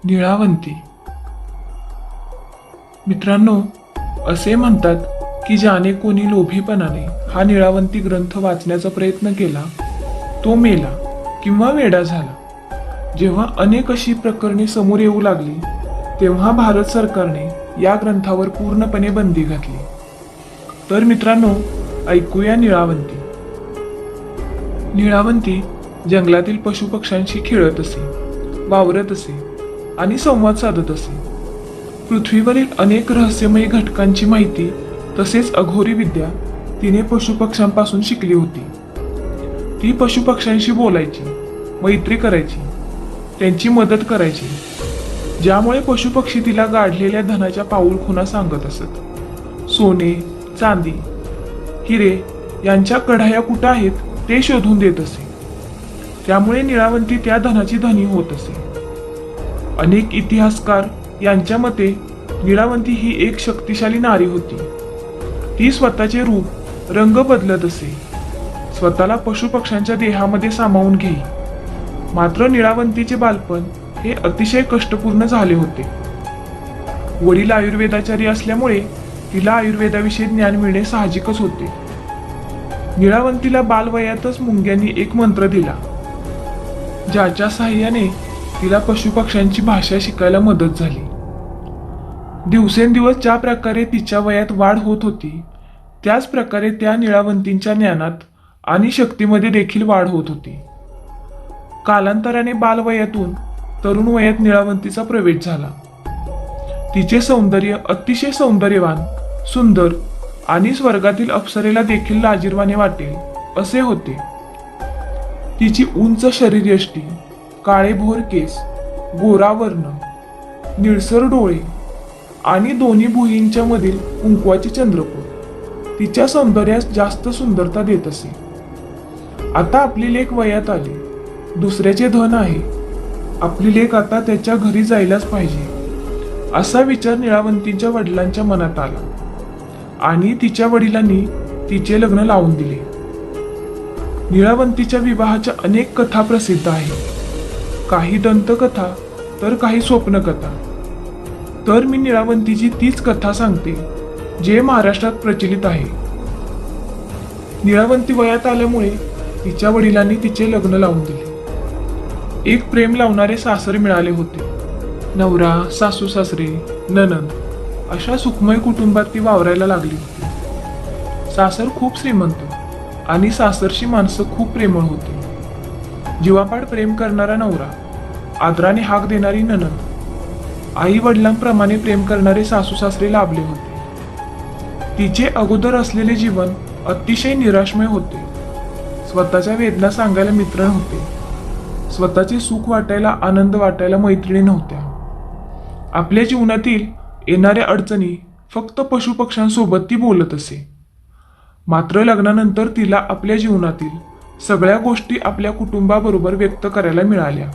निळावंती. मित्रांनो, असे म्हणतात की ज्याने कोणी लोभीपणाने हा निळावंती ग्रंथ वाचण्याचा प्रयत्न केला तो मेला किंवा वेडा झाला. जेव्हा अनेक अशी प्रकरणे समोर येऊ लागली तेव्हा भारत सरकारने या ग्रंथावर पूर्णपणे बंदी घातली. तर मित्रांनो, ऐकूया निळावंती. निळावंती जंगलातील पशुपक्ष्यांशी खेळत असे, वावरत असे आणि संवाद साधत असे. पृथ्वीवरील अनेक रहस्यमय घटकांची माहिती तसेच अघोरी विद्या तिने पशुपक्ष्यांपासून शिकली होती. ती पशुपक्ष्यांशी बोलायची, मैत्री करायची, त्यांची मदत करायची, ज्यामुळे पशुपक्षी तिला गाडलेल्या धनाच्या पाऊलखुणा सांगत असत. सोने, चांदी, हिरे यांच्या कढाया कुठं आहेत ते शोधून देत असे. त्यामुळे निळावंती त्या धनाची धनी होत असे. अनेक इतिहासकार यांच्या मते निळावंती ही एक शक्तिशाली नारी होती. ती स्वतःचे रूप, रंग बदलत असे, स्वतःला पशुपक्ष्यांच्या देहामध्ये सामावून घेई. मात्र निळावंतीचे बालपण हे अतिशय कष्टपूर्ण झाले होते. वडील आयुर्वेदाचारी असल्यामुळे तिला आयुर्वेदाविषयी ज्ञान मिळणे साहजिकच होते. निळावंतीला बालवयातच मुंग्यांनी एक मंत्र दिला, ज्याच्या साहाय्याने तिला पशुपक्ष्यांची भाषा शिकायला मदत झाली. दिवसेंदिवस ज्या प्रकारे तिच्या वयात वाढ होत होती त्याच प्रकारे त्या निळावंतींच्या ज्ञानात आणि शक्तीमध्ये देखील वाढ होत होती. कालांतराने बालवयातून तरुण वयात निळावंतीचा प्रवेश झाला. तिचे सौंदर्य अतिशय सौंदर्यवान, सुंदर आणि स्वर्गातील अप्सरेला देखील लाजिरवाणे वाटेल असे होते. तिची उंच शरीरयष्टी, काळेभोर केस, गोरा वर्ण, निळसर डोळे आणि दोन्ही भुईंच्या मधील कुंकवाचे चंद्रकोर तिच्या सौंदर्यास जास्त सुंदरता देत असे. आता आपली लेक वयात आली, दुसऱ्याचे धन आहे, आपली लेक आता त्याच्या घरी जायलाच पाहिजे असा विचार निळावंतीच्या वडिलांच्या मनात आला आणि तिच्या वडिलांनी तिचे लग्न लावून दिले. निळावंतीच्या विवाहाच्या अनेक कथा प्रसिद्ध आहेत, काही दंतकथा तर काही स्वप्नकथा. तर मी निळावंतीची तीच कथा सांगते जे महाराष्ट्रात प्रचलित आहे. निळावंती वयात आल्यामुळे तिच्या वडिलांनी तिचे लग्न लावून दिले. एक प्रेम लावणारे सासरे मिळाले होते. नवरा, सासू सासरे, नणंद अशा सुखमय कुटुंबात ती वावरायला लागली होती. सासर खूप श्रीमंत आणि सासरची माणसं खूप प्रेमळ होती. जीवापाड प्रेम करणारा नवरा, आदराने हाक देणारी नणंद, आई वडिलांप्रमाणे प्रेम करणारे सासू सासरे लाभले होते. तिचे अगोदर असलेले जीवन अतिशय निराशमय होते. स्वतःच्या वेदना सांगायला मित्र नव्हते, स्वतःचे सुख वाटायला, आनंद वाटायला मैत्रिणी नव्हत्या. आपल्या जीवनातील येणाऱ्या अडचणी फक्त पशुपक्ष्यांसोबत ती बोलत असे. मात्र लग्नानंतर तिला आपल्या जीवनातील सगळ्या गोष्टी आपल्या कुटुंबाबरोबर व्यक्त करायला मिळाल्या.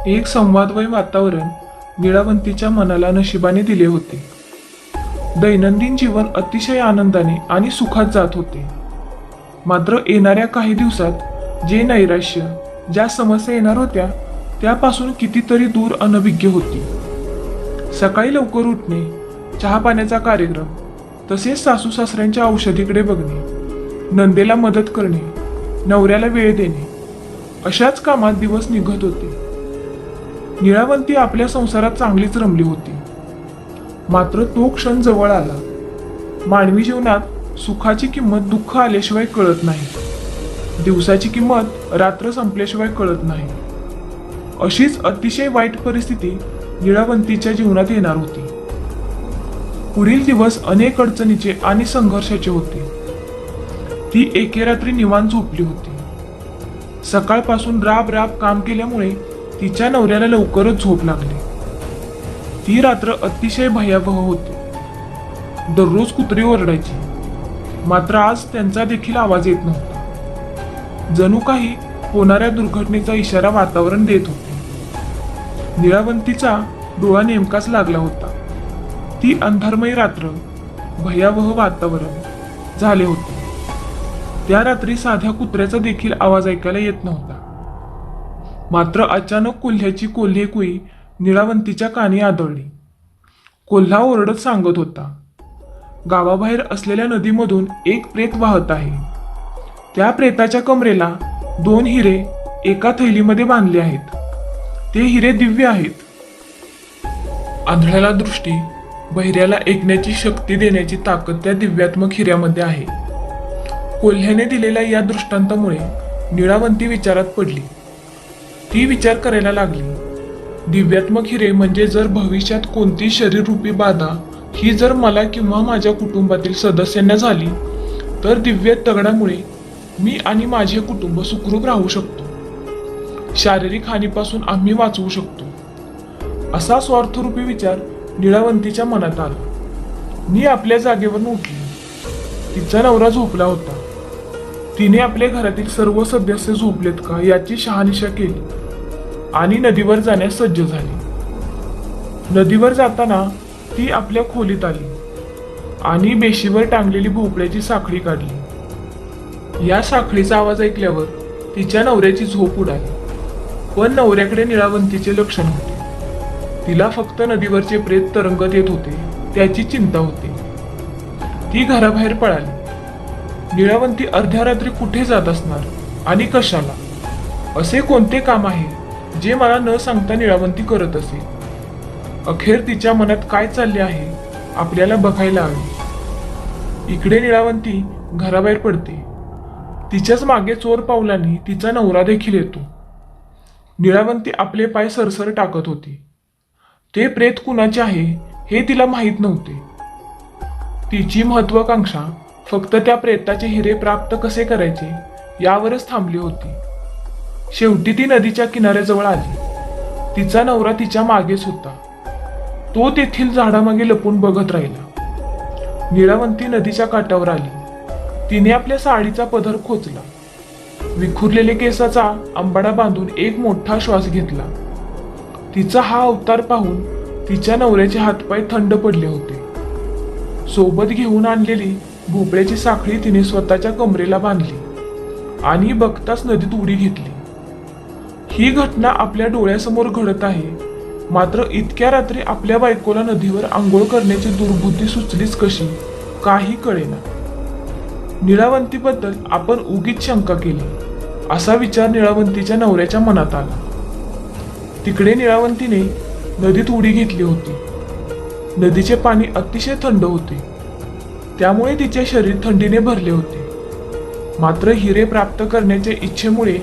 एक संवादमय वातावरण निळावंतीच्या मनाला नशिबाने दिले होते. दैनंदिन जीवन अतिशय आनंदाने आणि सुखात जात होते. मात्र येणाऱ्या काही दिवसात जे नैराश्य, ज्या समस्या येणार होत्या त्यापासून कितीतरी दूर अनभिज्ञ होती. सकाळी लवकर उठणे, चहा पाण्याचा कार्यक्रम, तसेच सासू सासऱ्यांच्या औषधीकडे बघणे, नंदेला मदत करणे, नवऱ्याला वेळ देणे अशाच कामात दिवस निघत होते. निळावंती आपल्या संसारात चांगलीच रमली होती. मात्र तो क्षण जवळ आला. मानवी जीवनात सुखाची किंमत दुःख आल्याशिवाय कळत नाही, दिवसाची किंमत रात्र संपल्याशिवाय कळत नाही. अशीच अतिशय वाईट परिस्थिती निळावंतीच्या जीवनात येणार होती. पुढील दिवस अनेक अडचणीचे आणि संघर्षाचे होते. ती एके रात्री निवांत झोपली होती. सकाळपासून राब राब काम केल्यामुळे तिच्या नवऱ्याला लवकरच झोप लागली. ती रात्र अतिशय भयावह होती. दररोज कुत्री ओरडायची, मात्र आज त्यांचा देखील आवाज येत नव्हता. जणू काही होणाऱ्या दुर्घटनेचा इशारा वातावरण देत होते. निळावंतीचा डोळा नेमकाच लागला होता. ती अंधारमय रात्र, भयावह वातावरण झाले होते. त्या रात्री साध्या कुत्र्याचा देखील आवाज ऐकायला येत नव्हता. मात्र अचानक कोल्ह्याची कोल्हे कुई निळावंतीच्या कानी आदळली. कोल्हा ओरडत सांगत होता, गावाबाहेर असलेल्या नदीमधून एक प्रेत वाहत आहे. त्या प्रेताच्या कमरेला 2 हिरे एका थैलीमध्ये बांधले आहेत. ते हिरे दिव्य आहेत. आंधळ्याला दृष्टी, बहिऱ्याला ऐकण्याची शक्ती देण्याची ताकद त्या दिव्यात्मक हिऱ्यामध्ये आहे. कोल्ह्याने दिलेल्या या दृष्टांतामुळे निळावंती विचारात पडली. ती विचार करायला लागली. दिव्यात्मक हिरे म्हणजे जर भविष्यात कोणती शरीररूपी बाधा ही जर मला किंवा माझ्या कुटुंबातील सदस्यांना झाली तर दिव्य दगडामुळे मी आणि माझे कुटुंब सुखरूप राहू शकतो. शारीरिक हानीपासून आम्ही वाचवू शकतो. असा स्वार्थरूपी विचार निळावंतीच्या मनात आला. मी आपल्या जागेवरून उठली. तिचा नवरा झोपला होता. तिने आपल्या घरातील सर्व सदस्य झोपलेत का याची शहानिशा केली आणि नदीवर जाण्यास सज्ज झाली. नदीवर जाताना ती आपल्या खोलीत आली आणि बेशीवर टांगलेली भोपळ्याची साखळी काढली. या साखळीचा आवाज ऐकल्यावर तिच्या नवऱ्याची झोप उडाली. पण नवऱ्याकडे निळावंतीचे लक्ष नव्हते. तिला फक्त नदीवरचे प्रेत तरंगत येत होते त्याची चिंता होती. ती घराबाहेर पळाली. निळावंती अर्ध्या रात्री कुठे जात असणार आणि कशाला? असे कोणते काम आहे जे मला न सांगता निळावंती करत असेल? अखेर तिच्या मनात काय चालले आहे आपल्याला बघायला हवे. इकडे निळावंती घराबाहेर पडते. तिच्याच मागे चोर पावलांनी तिचा नवरा देखील येतो. निळावंती आपले पाय सरसर टाकत होती. ते प्रेत कुणाचे आहे हे तिला माहीत नव्हते. तिची महत्वाकांक्षा फक्त त्या प्रेताचे हिरे प्राप्त कसे करायचे यावरच थांबली होती. शेवटी ती नदीच्या किनाऱ्याजवळ आली. तिचा नवरा तिच्या मागेच होता. तो तेथील झाडामागे लपून बघत राहिला. निळावंती नदीच्या काठावर आली. तिने आपल्या साडीचा पदर खोचला. विखुरलेले केसाचा अंबाडा बांधून एक मोठा श्वास घेतला. तिचा हा अवतार पाहून तिच्या नवऱ्याचे हातपाय थंड पडले होते. सोबत घेऊन आणलेली भोपळ्याची साखळी तिने स्वतःच्या कमरेला बांधली आणि बघताच नदीत उडी घेतली. ही घटना आपल्या डोळ्यासमोर घडत आहे, मात्र इतक्या रात्री आपल्या बायकोला नदीवर आंघोळ करण्याची दुर्बुद्धी सुचलीच कशी काही कळेना. निळावंतीबद्दल आपण उगीच शंका केली असा विचार निळावंतीच्या नवऱ्याच्या मनात आला. तिकडे निळावंतीने नदीत उडी घेतली होती. नदीचे पाणी अतिशय थंड होते, त्यामुळे तिचे शरीर थंडीने भरले होते. मात्र हिरे प्राप्त करण्याच्या इच्छेमुळे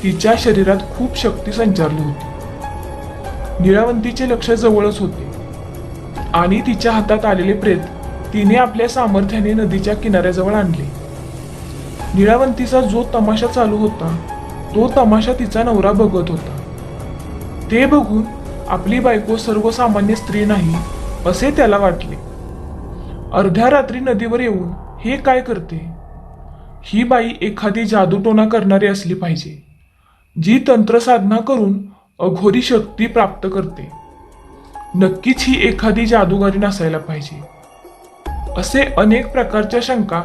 तिच्या शरीरात खूप शक्ती संचारली होती. निळावंतीचे लक्ष जवळच होते आणि तिच्या हातात आलेले प्रेत तिने आपल्या सामर्थ्याने नदीच्या किनाऱ्याजवळ आणले. निळावंतीचा जो तमाशा चालू होता तो तमाशा तिचा नवरा बघत होता. ते बघून आपली बायको सर्वसामान्य स्त्री नाही असे त्याला वाटले. अर्ध्या रात्री नदीवर येऊन हे काय करते? ही बाई एखादी जादूटोणा करणारी असली पाहिजे, जी तंत्रसाधना करून अघोरी शक्ती प्राप्त करते. नक्कीच ही एखादी जादूगारी नसायला पाहिजे. असे अनेक प्रकारच्या शंका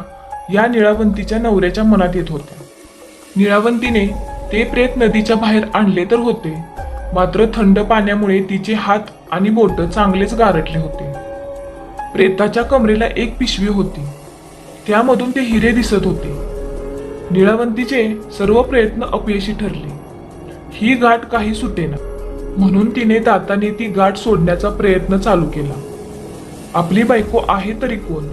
या निळावंतीच्या नवऱ्याच्या मनात येत होत्या. निळावंतीने ते प्रेत नदीच्या बाहेर आणले तर होते, मात्र थंड पाण्यामुळे तिचे हात आणि बोट चांगलेच गारटले होते. प्रेताच्या कमरेला एक पिशवी होती. त्यामधून ते हिरे दिसत होते. निळावंतीचे सर्व प्रयत्न अपयशी ठरले. ही गाठ काही सुटेना, म्हणून तिने दाताने ती गाठ सोडण्याचा प्रयत्न चालू केला. आपली बायको आहे तरी कोण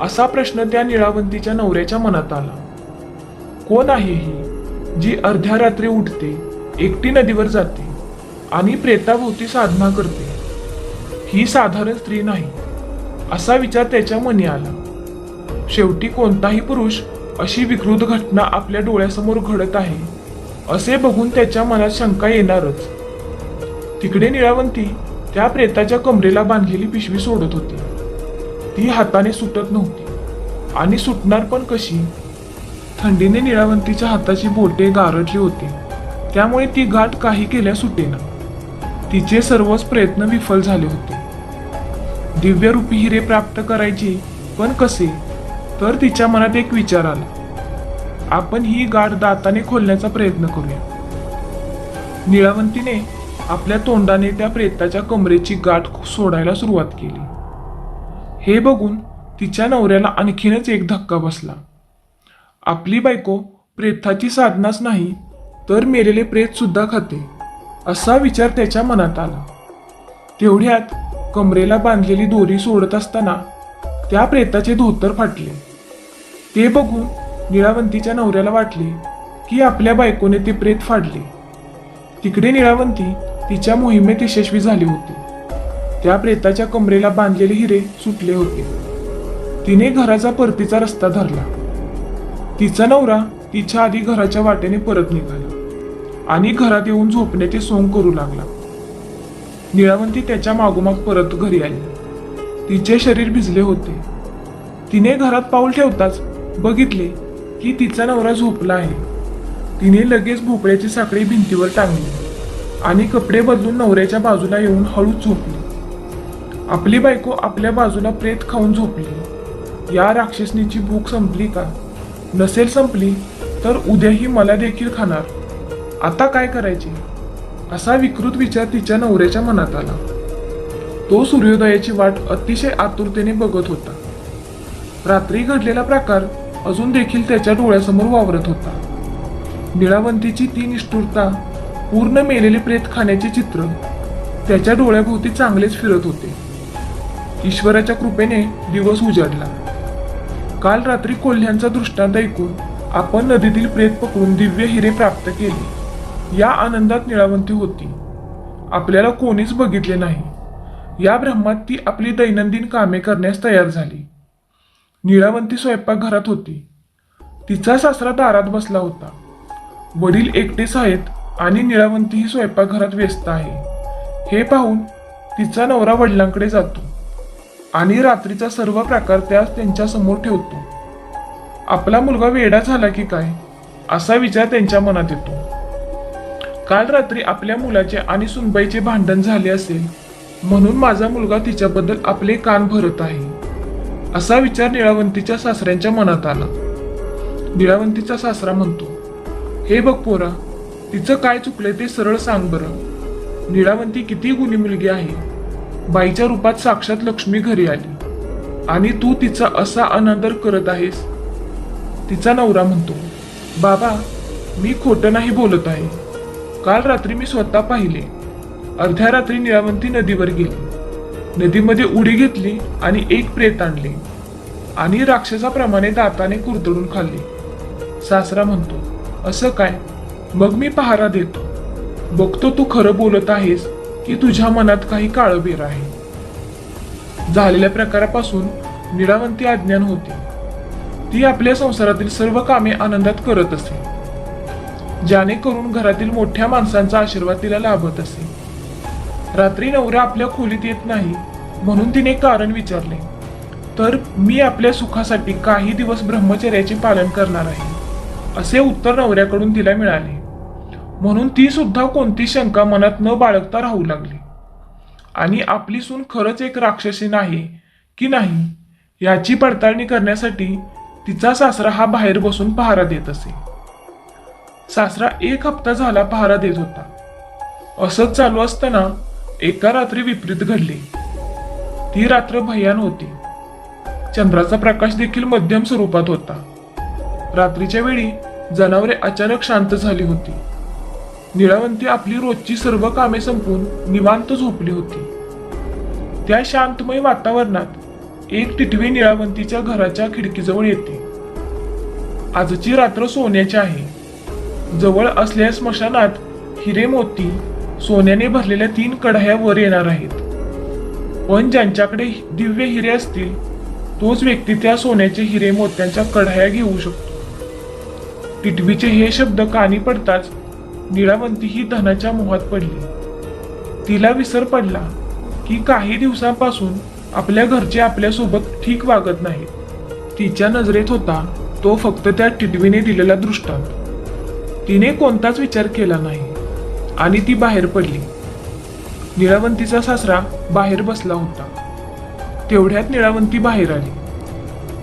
असा प्रश्न त्या निळावंतीच्या नवऱ्याच्या मनात आला. कोण आहे ही जी अर्ध्या रात्री उठते, एकटी नदीवर जाते आणि प्रेताभोवती साधना करते? ही साधारण स्त्री नाही असा विचार त्याच्या मनी आला. शेवटी कोणताही पुरुष अशी विकृत घटना आपल्या डोळ्यासमोर घडत आहे असे बघून त्याच्या मनात शंका येणारच. तिकडे निळावंती त्या प्रेताच्या कमरेला बांधलेली पिशवी सोडत होती. ती हाताने सुटत नव्हती आणि सुटणार पण कशी? थंडीने निळावंतीच्या हाताची बोटे गारटली होती, त्यामुळे ती गाठ काही केल्या सुटेना. तिचे सर्वच प्रयत्न विफल झाले होते. दिव्यरूपी हिरे प्राप्त करायची पण कसे? तर तिच्या मनात एक विचार आला. आपण ही गाठ दाताने खोलण्याचा प्रयत्न करूया. निळावंतीने आपल्या तोंडाने त्या प्रेताच्या कमरेची गाठ सोडायला सुरुवात केली. हे बघून तिच्या नवऱ्याला आणखीनच एक धक्का बसला. आपली बायको प्रेताची साधनाच नाही तर मेलेले प्रेत सुद्धा खाते, असा विचार त्याच्या मनात आला. तेवढ्यात कमरेला बांधलेली दोरी सोडत असताना त्या प्रेताचे धोतर फाटले. ते बघून निळावंतीच्या नवऱ्याला वाटले की आपल्या बायकोने ते प्रेत फाडले. तिकडे निळावंती तिच्या मोहिमेत यशस्वी झाली होती. त्या प्रेताच्या कमरेला बांधलेले हिरे सुटले होते. तिने घराचा परतीचा रस्ता धरला. तिचा नवरा तिच्या आधी घराच्या वाटेने परत निघाला आणि घरात येऊन झोपण्याचे सोंग करू लागला. निळावंती त्याच्या मागोमाग परत घरी आली. तिचे शरीर भिजले होते. तिने घरात पाऊल ठेवताच बघितले की तिचा नवरा झोपला आहे. तिने लगेच भोपळ्याची साखळी भिंतीवर टांगली आणि कपडे बदलून नवऱ्याच्या बाजूला येऊन हळूच झोपली. आपली बायको आपल्या बाजूला प्रेत खाऊन झोपली. या राक्षसनीची भूक संपली का? नसेल संपली तर उद्याही मला देखील खाणार. आता काय करायचे? असा विकृत विचार तिच्या नवऱ्याच्या मनात आला. तो सूर्योदयाची वाट अतिशय आतुरतेने बघत होता. रात्री घडलेला प्रकार अजून देखील त्याच्या डोळ्यासमोर वावरत होता. निळावंतीची ती निष्ठुरता, पूर्ण मेलेले प्रेत खाण्याचे चित्र त्याच्या डोळ्याभोवती चांगलेच फिरत होते. ईश्वराच्या कृपेने दिवस उजाडला. काल रात्री कोल्ह्यांचा दृष्टांत ऐकून आपण नदीतील प्रेत पकडून दिव्य हिरे प्राप्त केले, या आनंदात निळावंती होती. आपल्याला कोणीच बघितले नाही या भ्रमात ती आपली दैनंदिन कामे करण्यास तयार झाली. निळावंती स्वयंपाकघरात होती. तिचा सासरा दारात बसला होता. वडील एकटेच आहेत आणि निळावंती ही स्वयंपाकघरात व्यस्त आहे. हे पाहून तिचा नवरा वडिलांकडे जातो आणि रात्रीचा सर्व प्रकार त्यास त्यांच्या समोर ठेवतो. आपला मुलगा वेडा झाला की काय, असा विचार त्यांच्या मनात येतो. काल रात्री आपल्या मुलाचे आणि सुनबाईचे भांडण झाले असेल म्हणून माझा मुलगा तिच्याबद्दल आपले कान भरत आहे, असा विचार निळावंतीच्या सासऱ्यांच्या मनात आला. निळावंतीचा सासरा म्हणतो, हे बघ पोरा, तिचं काय चुकलंय ते सरळ सांग बरं. निळावंती किती गुणी मुलगी आहे. बाईच्या रूपात साक्षात लक्ष्मी घरी आली आणि तू तिचा असा अनादर करत आहेस. तिचा नवरा म्हणतो, बाबा मी खोटं नाही बोलत आहे. काल रात्री मी स्वतः पाहिले. अर्ध्या रात्री निळावंती नदीवर गेली. नदीमध्ये उडी घेतली आणि एक प्रेत आणले आणि राक्षसाप्रमाणे दाताने कुरतडून खाल्ले. सासरा म्हणतो, असं काय? मग मी पहारा देतो. बघतो तू खरं बोलत आहेस की तुझ्या मनात काही काळबेर आहे. झालेल्या प्रकारापासून निळावंती अज्ञान होती. ती आपल्या संसारातील सर्व कामे आनंदात करत असे, ज्याने करून घरातील मोठ्या माणसांचा आशीर्वाद तिला लाभत असे. रात्री नवरा आपल्या खोलीत येत नाही म्हणून तिने कारण विचारले तर मी आपल्या सुखासाठी काही दिवस ब्रह्मचर्याचे पालन करणार आहे, असे उत्तर नवऱ्याकडून तिला मिळाले. म्हणून ती सुद्धा कोणती शंका मनात न बाळगता राहू लागली आणि आपली सून खरंच एक राक्षसी नाही की नाही याची पडताळणी करण्यासाठी तिचा सासरा हा बाहेर बसून पहारा देत असे. सासरा 1 हप्ता झाला पहारा देत होता. असंच चालू असताना एका रात्री विपरीत घडले. ती रात्र भयान होती. चंद्राचा प्रकाश देखील मध्यम स्वरूपात होता. रात्रीच्या वेळी जनावरे अचानक शांत झाली होती. निळावंती आपली रोजची सर्व कामे संपवून निवांत झोपली होती. त्या शांतमय वातावरणात एक टिटवी निळावंतीच्या घराच्या खिडकीजवळ येते. आजची रात्र सोन्याची आहे. जवळ असलेल्या स्मशानात हिरे मोती सोन्याने भरलेल्या 3 कढया वर येणार आहेत. पण ज्यांच्याकडे दिव्य हिरे असतील तोच व्यक्ती त्या सोन्याचे हिरे मोत्यांच्या कढया घेऊ शकतो. टिटवीचे हे शब्द कानी पडताच निळावंती ही धनाच्या मोहात पडली. तिला विसर पडला की काही दिवसांपासून आपल्या घरचे आपल्यासोबत ठीक वागत नाहीत. तिच्या नजरेत होता तो फक्त त्या टिटवीने दिलेला दृष्टांत. तिने कोणताच विचार केला नाही आणि ती बाहेर पडली. निळावंतीचा सासरा बाहेर बसला होता. तेवढ्यात निळावंती बाहेर आली.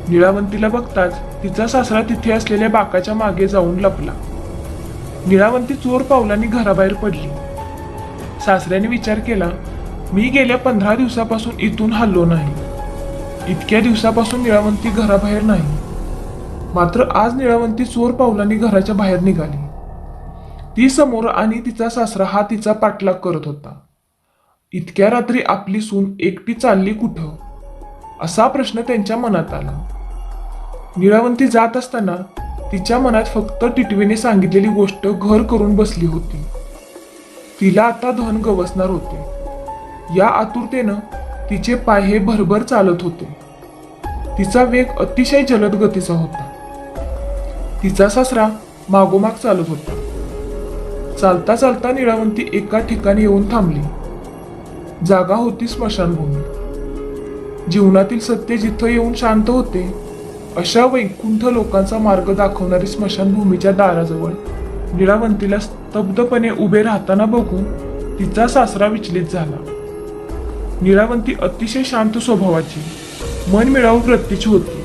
निळावंतीला बघताच तिचा सासरा तिथे असलेल्या बाकाच्या मागे जाऊन लपला. निळावंती चोर पावलांनी घराबाहेर पडली. सासऱ्याने विचार केला, मी गेल्या 15 दिवसापासून इथून हल्लो नाही. इतक्या दिवसापासून निळावंती घराबाहेर नाही. मात्र आज निळावंती चोर पावलांनी घराच्या बाहेर निघाली. ती समोर आणि तिचा सासरा हा तिचा पाठलाग करत होता. इतक्या रात्री आपली सून एकटी चालली कुठं, असा प्रश्न त्यांच्या मनात आला. निळावंती जात असताना तिच्या मनात फक्त टिटवीने सांगितलेली गोष्ट घर करून बसली होती. तिला आता धन गवसणार होते. या आतुरतेनं तिचे पाय हे भरभर चालत होते. तिचा वेग अतिशय जलद गतीचा होता. तिचा सासरा मागोमाग चालत होता. चालता चालता निळावंती एका ठिकाणी येऊन थांबली. जागा होती स्मशानभूमी. जीवनातील सत्य जिथं येऊन शांत होते, अशा वैकुंठ लोकांचा मार्ग दाखवणारी स्मशानभूमीच्या दाराजवळ निळावंतीला स्तब्धपणे उभे राहताना बघून तिचा सासरा विचलित झाला. निळावंती अतिशय शांत स्वभावाची, मनमिळावू वृत्तीची होती.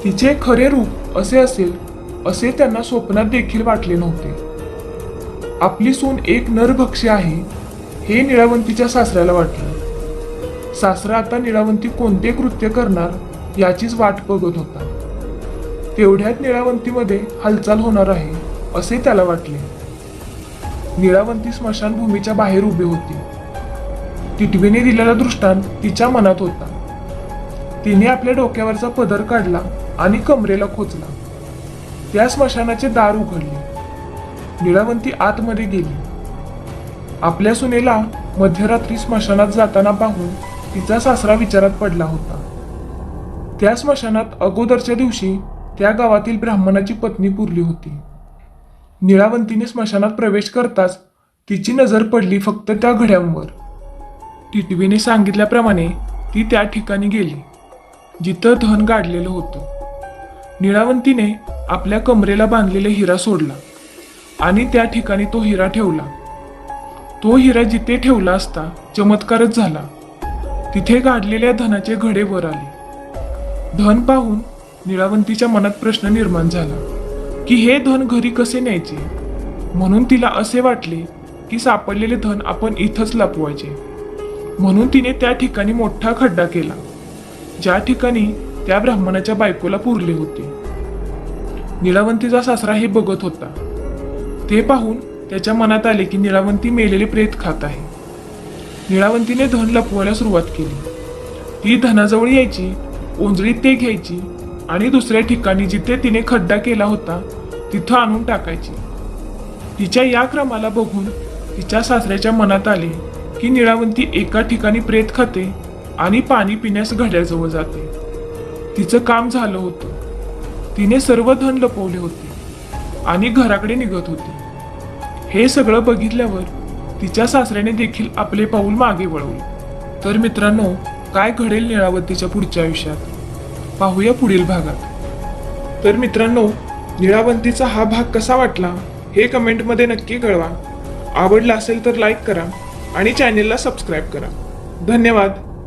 तिचे खरे रूप असे असेल असे त्यांना स्वप्नात देखील वाटले नव्हते. आपली सून एक नरभक्षी आहे हे निळावंतीच्या सासऱ्याला वाटलं. सासरा आता निळावंती कोणते कृत्य करणार याचीच वाट बघत होता. तेवढ्यात निळावंतीमध्ये हालचाल होणार आहे असे त्याला वाटले. निळावंती स्मशानभूमीच्या बाहेर उभी होती. टिटवीने दिलेला दृष्टांत तिच्या मनात होता. तिने आपल्या डोक्यावरचा पदर काढला आणि कमरेला खोचला. त्या स्मशानाचे दार उघडले. निळावंती आतमध्ये गेली. आपल्या सुनेला मध्यरात्री स्मशानात जाताना पाहून तिचा सासरा विचारात पडला होता. त्या स्मशानात अगोदरच्या दिवशी त्या गावातील ब्राह्मणाची पत्नी पुरली होती. निळावंतीने स्मशानात प्रवेश करताच तिची नजर पडली फक्त त्या घड्यांवर. टिटवीने सांगितल्याप्रमाणे ती त्या ठिकाणी गेली जिथं धन गाडलेलं होतं. निळावंतीने आपल्या कमरेला बांधलेला हिरा सोडला आणि त्या ठिकाणी तो हिरा ठेवला. तो हिरा जिथे ठेवला असता चमत्कारच झाला. तिथे गाडलेल्या धनाचे घडे वर आले. धन पाहून निळावंतीच्या मनात प्रश्न निर्माण झाला की हे धन घरी कसे न्यायचे. म्हणून तिला असे वाटले की सापडलेले धन आपण इथंच लपवायचे. म्हणून तिने त्या ठिकाणी मोठा खड्डा केला ज्या ठिकाणी त्या ब्राह्मणाच्या बायकोला पुरले होते. निळावंतीचा सासरा हे बघत होता. ते पाहून त्याच्या मनात आले की निळावंती मेलेले प्रेत खात आहे. निळावंतीने धन लपवायला सुरुवात केली. ती धनाजवळ यायची, ओंजळीत ते घ्यायची आणि दुसऱ्या ठिकाणी जिथे तिने खड्डा केला होता तिथं आणून टाकायची. तिच्या या क्रमाला बघून तिच्या सासऱ्याच्या मनात आले की निळावंती एका ठिकाणी प्रेत खाते आणि पाणी पिण्यास घड्याजवळ जाते. तिचं काम झालं होतं. तिने सर्व धन लपवले होते आणि घराकडे निघत होती. हे सगळं बघितल्यावर तिच्या सासऱ्याने देखील आपले पाऊल मागे वळवले. तर मित्रांनो, काय घडेल निळावंतीच्या पुढच्या आयुष्यात पाहूया पुढील भागात. तर मित्रांनो, निळावंतीचा हा भाग कसा वाटला हे कमेंटमध्ये नक्की कळवा. आवडला असेल तर लाईक करा आणि चॅनेलला सबस्क्राईब करा. धन्यवाद.